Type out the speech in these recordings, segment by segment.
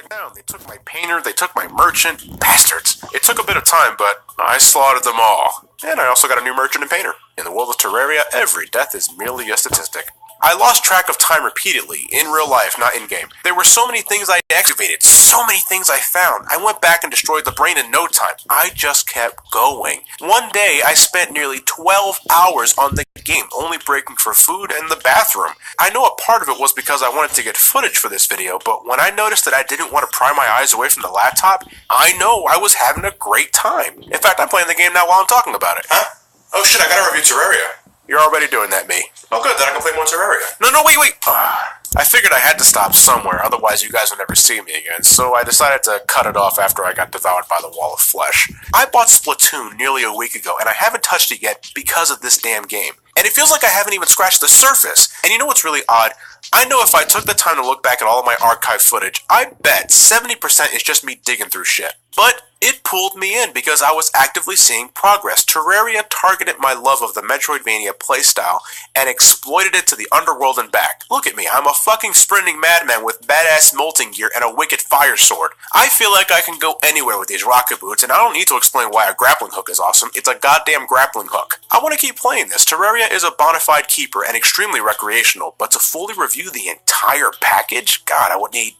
down. They took my painter, they took my merchant. Bastards. It took a bit of time, but I slaughtered them all. And I also got a new merchant and painter. In the world of Terraria, every death is merely a statistic. I lost track of time repeatedly, in real life, not in-game. There were so many things I excavated, so many things I found. I went back and destroyed the brain in no time. I just kept going. One day, I spent nearly 12 hours on the game, only breaking for food and the bathroom. I know a part of it was because I wanted to get footage for this video, but when I noticed that I didn't want to pry my eyes away from the laptop, I know I was having a great time. In fact, I'm playing the game now while I'm talking about it. Huh? Oh shit, I gotta review Terraria. You're already doing that, me. Oh good, then I can play more Terraria. No, wait. I figured I had to stop somewhere, otherwise you guys would never see me again, so I decided to cut it off after I got devoured by the wall of flesh. I bought Splatoon nearly a week ago, and I haven't touched it yet because of this damn game. And it feels like I haven't even scratched the surface. And you know what's really odd? I know if I took the time to look back at all of my archive footage, I bet 70% is just me digging through shit. But it pulled me in because I was actively seeing progress. Terraria targeted my love of the Metroidvania playstyle and exploited it to the underworld and back. Look at me, I'm a fucking sprinting madman with badass molting gear and a wicked fire sword. I feel like I can go anywhere with these rocket boots, and I don't need to explain why a grappling hook is awesome. It's a goddamn grappling hook. I want to keep playing this. Terraria is a bona fide keeper and extremely recreational, but to fully review the entire package, God, I would need...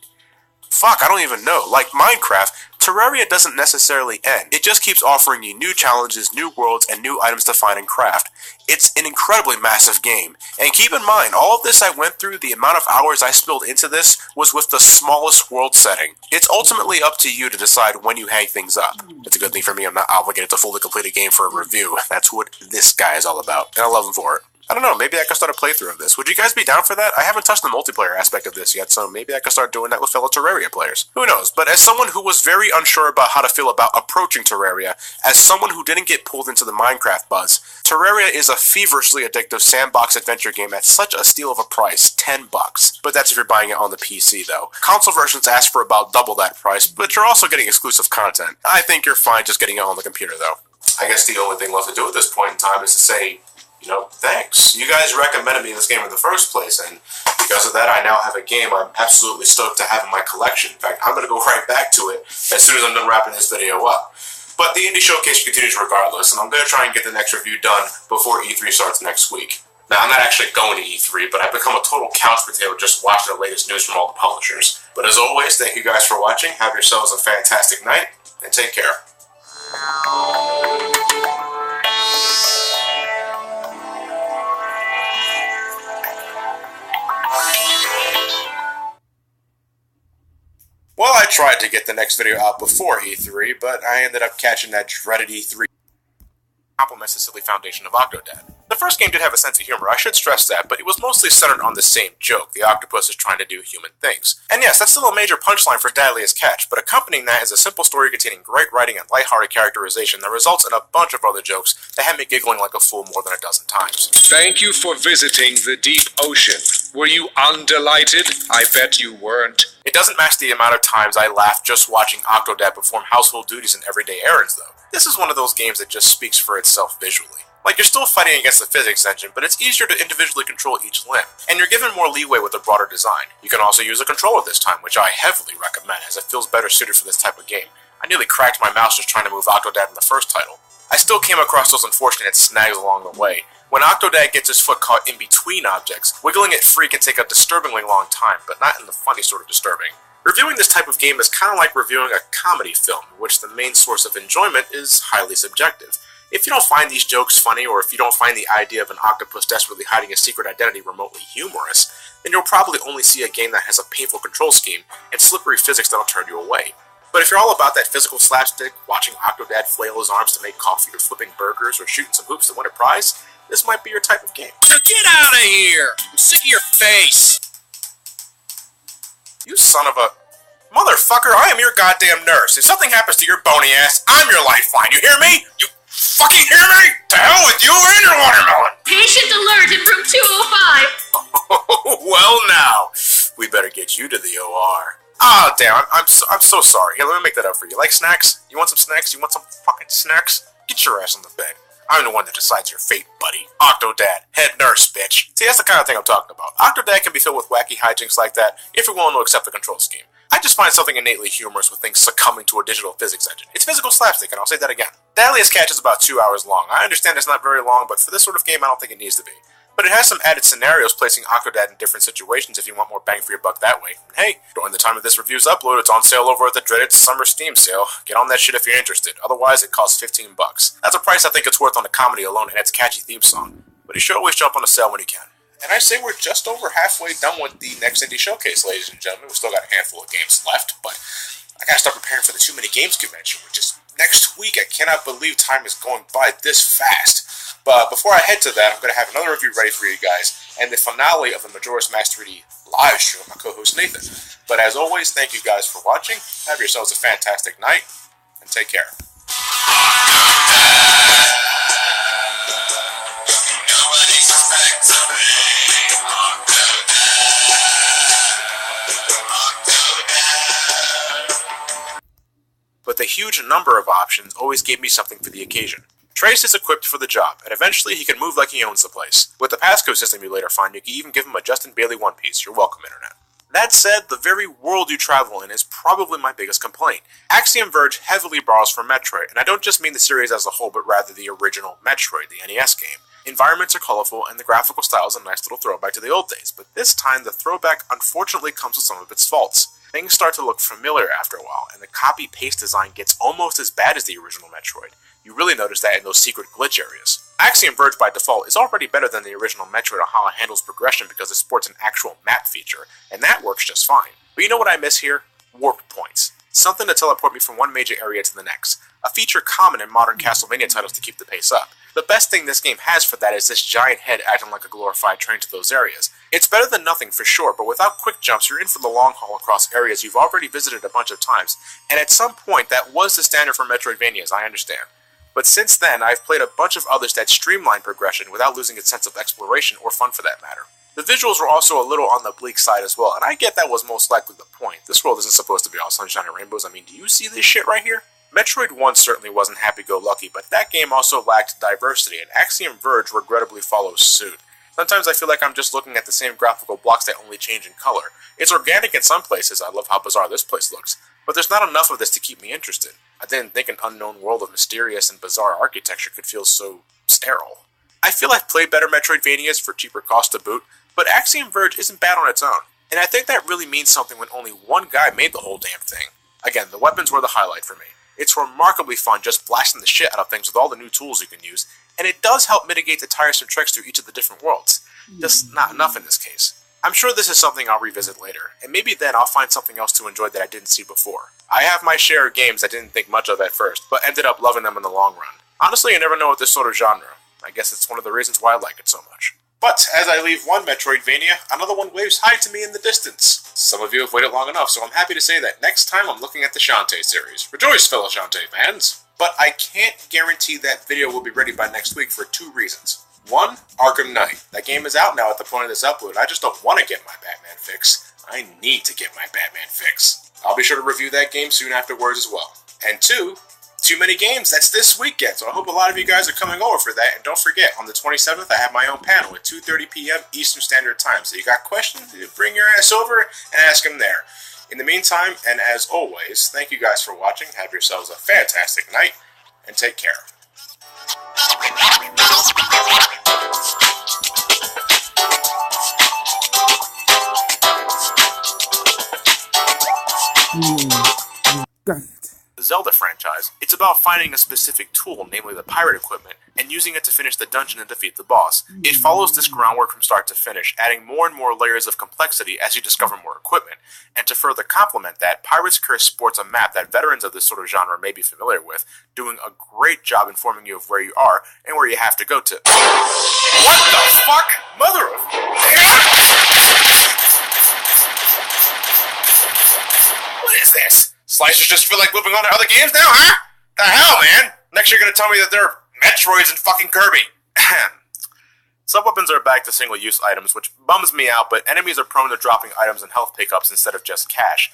Fuck, I don't even know. Like Minecraft, Terraria doesn't necessarily end. It just keeps offering you new challenges, new worlds, and new items to find and craft. It's an incredibly massive game. And keep in mind, all of this I went through, the amount of hours I spilled into this, was with the smallest world setting. It's ultimately up to you to decide when you hang things up. It's a good thing for me I'm not obligated to fully complete a game for a review. That's what this guy is all about, and I love him for it. I don't know, maybe I could start a playthrough of this. Would you guys be down for that? I haven't touched the multiplayer aspect of this yet, so maybe I could start doing that with fellow Terraria players. Who knows? But as someone who was very unsure about how to feel about approaching Terraria, as someone who didn't get pulled into the Minecraft buzz, Terraria is a feverishly addictive sandbox adventure game at such a steal of a price, $10. But that's if you're buying it on the PC, though. Console versions ask for about double that price, but you're also getting exclusive content. I think you're fine just getting it on the computer, though. I guess the only thing left to do at this point in time is to say, thanks. You guys recommended me this game in the first place, and because of that, I now have a game I'm absolutely stoked to have in my collection. In fact, I'm going to go right back to it as soon as I'm done wrapping this video up. But the Indie Showcase continues regardless, and I'm going to try and get the next review done before E3 starts next week. Now, I'm not actually going to E3, but I've become a total couch potato just watching the latest news from all the publishers. But as always, thank you guys for watching. Have yourselves a fantastic night, and take care. Well, I tried to get the next video out before E3, but I ended up catching that dreaded E3. Compliments the silly foundation of Octodad. The first game did have a sense of humor, I should stress that, but it was mostly centered on the same joke: the octopus is trying to do human things. And yes, that's still a major punchline for Dadliest Catch, but accompanying that is a simple story containing great writing and lighthearted characterization that results in a bunch of other jokes that had me giggling like a fool more than a dozen times. Thank you for visiting the deep ocean. Were you undelighted? I bet you weren't. It doesn't match the amount of times I laughed just watching Octodad perform household duties and everyday errands, though. This is one of those games that just speaks for itself visually. Like, you're still fighting against the physics engine, but it's easier to individually control each limb, and you're given more leeway with a broader design. You can also use a controller this time, which I heavily recommend, as it feels better suited for this type of game. I nearly cracked my mouse just trying to move Octodad in the first title. I still came across those unfortunate snags along the way. When Octodad gets his foot caught in between objects, wiggling it free can take a disturbingly long time, but not in the funny sort of disturbing. Reviewing this type of game is kind of like reviewing a comedy film, in which the main source of enjoyment is highly subjective. If you don't find these jokes funny, or if you don't find the idea of an octopus desperately hiding a secret identity remotely humorous, then you'll probably only see a game that has a painful control scheme and slippery physics that'll turn you away. But if you're all about that physical slapstick, watching Octodad flail his arms to make coffee or flipping burgers or shooting some hoops to win a prize, this might be your type of game. So get out of here! I'm sick of your face! You son of a... Motherfucker, I am your goddamn nurse. If something happens to your bony ass, I'm your lifeline. You hear me? You fucking hear me? To hell with you and your watermelon! Patient alert in room 205. Well now, we better get you to the OR. Ah, oh, damn, I'm so sorry. Here, let me make that up for you. Like snacks? You want some snacks? You want some fucking snacks? Get your ass on the bed. I'm the one that decides your fate, buddy. Octodad, head nurse, bitch. See, that's the kind of thing I'm talking about. Octodad can be filled with wacky hijinks like that if you're willing to accept the control scheme. I just find something innately humorous with things succumbing to a digital physics engine. It's physical slapstick, and I'll say that again. The Alias Catch is about 2 hours long. I understand it's not very long, but for this sort of game, I don't think it needs to be. But it has some added scenarios placing Aquadad in different situations if you want more bang for your buck that way. And hey, during the time of this review's upload, it's on sale over at the dreaded Summer Steam Sale. Get on that shit if you're interested. Otherwise, it costs $15. That's a price I think it's worth on the comedy alone and its catchy theme song. But you should always jump on a sale when you can. And I say we're just over halfway done with the next indie showcase, ladies and gentlemen. We've still got a handful of games left, but I gotta start preparing for the Too Many Games convention, which is next week. I cannot believe time is going by this fast. But before I head to that, I'm going to have another review ready for you guys, and the finale of the Majora's Mask 3D live stream with my co-host Nathan. But as always, thank you guys for watching. Have yourselves a fantastic night, and take care. But the huge number of options always gave me something for the occasion. Trace is equipped for the job, and eventually he can move like he owns the place. With the passcode system you later find, you can even give him a Justin Bailey One Piece. You're welcome, Internet. That said, the very world you travel in is probably my biggest complaint. Axiom Verge heavily borrows from Metroid, and I don't just mean the series as a whole, but rather the original Metroid, the NES game. Environments are colorful, and the graphical style is a nice little throwback to the old days, but this time the throwback unfortunately comes with some of its faults. Things start to look familiar after a while, and the copy-paste design gets almost as bad as the original Metroid. You really notice that in those secret glitch areas. Axiom Verge by default is already better than the original Metroid on how it handles progression because it sports an actual map feature, and that works just fine. But you know what I miss here? Warp points. Something to teleport me from one major area to the next. A feature common in modern Castlevania titles to keep the pace up. The best thing this game has for that is this giant head acting like a glorified train to those areas. It's better than nothing for sure, but without quick jumps you're in for the long haul across areas you've already visited a bunch of times, and at some point that was the standard for Metroidvanias, I understand. But since then, I've played a bunch of others that streamline progression without losing its sense of exploration or fun for that matter. The visuals were also a little on the bleak side as well, and I get that was most likely the point. This world isn't supposed to be all sunshine and rainbows. I mean, do you see this shit right here? Metroid 1 certainly wasn't happy-go-lucky, but that game also lacked diversity, and Axiom Verge regrettably follows suit. Sometimes I feel like I'm just looking at the same graphical blocks that only change in color. It's organic in some places, I love how bizarre this place looks, but there's not enough of this to keep me interested. I didn't think an unknown world of mysterious and bizarre architecture could feel so sterile. I feel I've played better Metroidvanias for cheaper cost to boot, but Axiom Verge isn't bad on its own, and I think that really means something when only one guy made the whole damn thing. Again, the weapons were the highlight for me. It's remarkably fun just blasting the shit out of things with all the new tools you can use, and it does help mitigate the tiresome tricks through each of the different worlds. Just not enough in this case. I'm sure this is something I'll revisit later, and maybe then I'll find something else to enjoy that I didn't see before. I have my share of games I didn't think much of at first, but ended up loving them in the long run. Honestly, you never know with this sort of genre. I guess it's one of the reasons why I like it so much. But, as I leave one Metroidvania, another one waves hi to me in the distance. Some of you have waited long enough, so I'm happy to say that next time I'm looking at the Shantae series. Rejoice, fellow Shantae fans! But I can't guarantee that video will be ready by next week for two reasons. One, Arkham Knight. That game is out now at the point of this upload. I just don't want to get my Batman fix. I need to get my Batman fix. I'll be sure to review that game soon afterwards as well. And two, Too Many Games. That's this weekend, so I hope a lot of you guys are coming over for that. And don't forget, on the 27th, I have my own panel at 2:30 p.m. Eastern Standard Time. So you got questions, bring your ass over and ask them there. In the meantime, and as always, thank you guys for watching. Have yourselves a fantastic night, and take care. Got it. The Zelda franchise, it's about finding a specific tool, namely the pirate equipment, and using it to finish the dungeon and defeat the boss. It follows this groundwork from start to finish, adding more and more layers of complexity as you discover more equipment. And to further complement that, Pirate's Curse sports a map that veterans of this sort of genre may be familiar with, doing a great job informing you of where you are and where you have to go to. What the fuck? Mother of... What is this? Slicers just feel like moving on to other games now, huh? The hell, man? Next you're gonna tell me that there are Metroids and fucking Kirby. Sub-weapons are back to single-use items, which bums me out, but enemies are prone to dropping items and health pickups instead of just cash.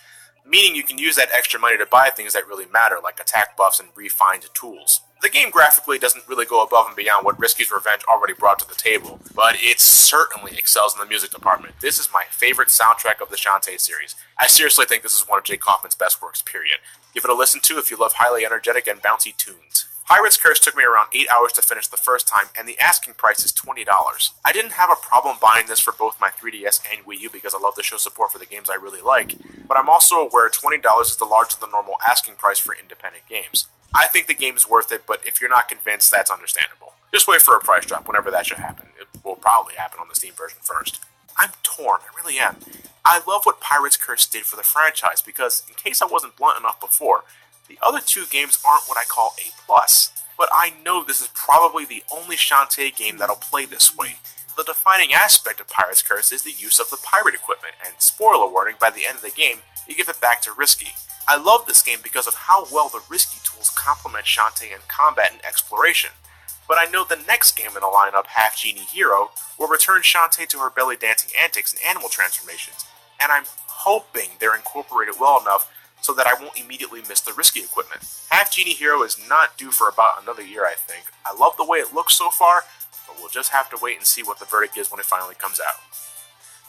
meaning you can use that extra money to buy things that really matter, like attack buffs and refined tools. The game graphically doesn't really go above and beyond what Risky's Revenge already brought to the table, but it certainly excels in the music department. This is my favorite soundtrack of the Shantae series. I seriously think this is one of Jake Kaufman's best works, period. Give it a listen to if you love highly energetic and bouncy tunes. Pirate's Curse took me around 8 hours to finish the first time, and the asking price is $20. I didn't have a problem buying this for both my 3DS and Wii U because I love to show support for the games I really like, but I'm also aware $20 is the larger than normal asking price for independent games. I think the game's worth it, but if you're not convinced, that's understandable. Just wait for a price drop whenever that should happen. It will probably happen on the Steam version first. I'm torn, I really am. I love what Pirate's Curse did for the franchise because, in case I wasn't blunt enough before, the other two games aren't what I call A+, but I know this is probably the only Shantae game that'll play this way. The defining aspect of Pirate's Curse is the use of the pirate equipment, and spoiler warning, by the end of the game, you give it back to Risky. I love this game because of how well the Risky tools complement Shantae in combat and exploration, but I know the next game in the lineup, Half Genie Hero, will return Shantae to her belly dancing antics and animal transformations, and I'm hoping they're incorporated well enough so that I won't immediately miss the Risky equipment. Half Genie Hero is not due for about another year, I think. I love the way it looks so far, but we'll just have to wait and see what the verdict is when it finally comes out.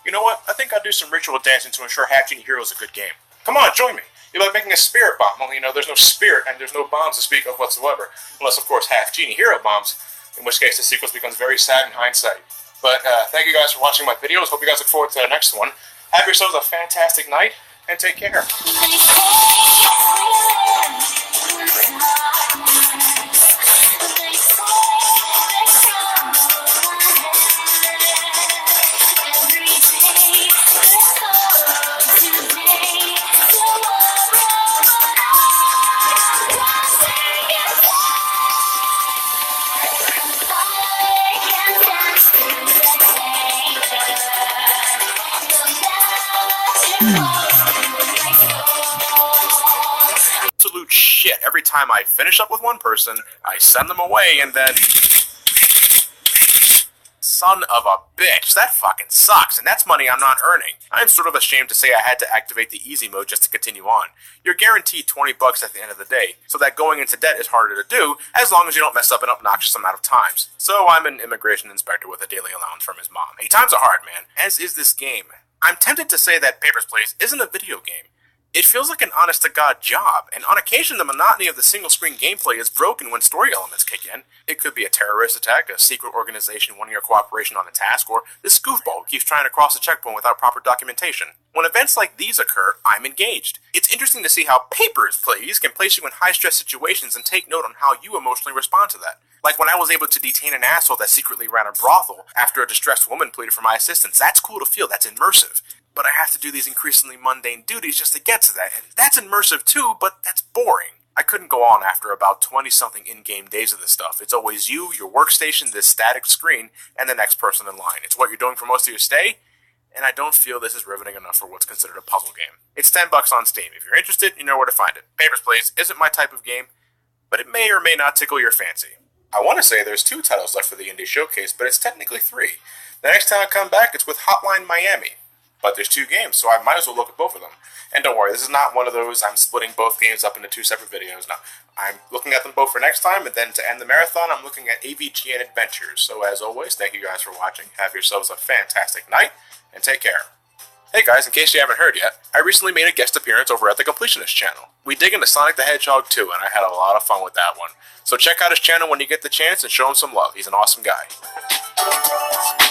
You know what? I think I'll do some ritual dancing to ensure Half Genie Hero is a good game. Come on, join me! You're like making a spirit bomb, only there's no spirit and there's no bombs to speak of whatsoever. Unless, of course, Half Genie Hero bombs, in which case the sequence becomes very sad in hindsight. But thank you guys for watching my videos. Hope you guys look forward to the next one. Have yourselves a fantastic night, and take care. Absolute shit. Every time I finish up with one person, I send them away and then... Son of a bitch, that fucking sucks, and that's money I'm not earning. I'm sort of ashamed to say I had to activate the easy mode just to continue on. You're guaranteed $20 at the end of the day, so that going into debt is harder to do, as long as you don't mess up an obnoxious amount of times. So I'm an immigration inspector with a daily allowance from his mom. Hey, times are hard, man, as is this game. I'm tempted to say that Papers, Please isn't a video game. It feels like an honest-to-God job, and on occasion the monotony of the single-screen gameplay is broken when story elements kick in. It could be a terrorist attack, a secret organization wanting your cooperation on a task, or this goofball who keeps trying to cross a checkpoint without proper documentation. When events like these occur, I'm engaged. It's interesting to see how Papers, Please can place you in high-stress situations and take note on how you emotionally respond to that. Like when I was able to detain an asshole that secretly ran a brothel after a distressed woman pleaded for my assistance. That's cool to feel, that's immersive. But I have to do these increasingly mundane duties just to get to that, and that's immersive too, but that's boring. I couldn't go on after about 20-something in-game days of this stuff. It's always you, your workstation, this static screen, and the next person in line. It's what you're doing for most of your stay, and I don't feel this is riveting enough for what's considered a puzzle game. It's $10 on Steam. If you're interested, you know where to find it. Papers, Please isn't my type of game, but it may or may not tickle your fancy. I want to say there's 2 titles left for the Indie Showcase, but it's technically 3. The next time I come back, it's with Hotline Miami. But there's 2 games, so I might as well look at both of them. And don't worry, this is not one of those I'm splitting both games up into 2 separate videos. No, I'm looking at them both for next time, and then to end the marathon, I'm looking at AVGN Adventures. So as always, thank you guys for watching. Have yourselves a fantastic night, and take care. Hey guys, in case you haven't heard yet, I recently made a guest appearance over at the Completionist channel. We dig into Sonic the Hedgehog 2, and I had a lot of fun with that one. So check out his channel when you get the chance and show him some love. He's an awesome guy.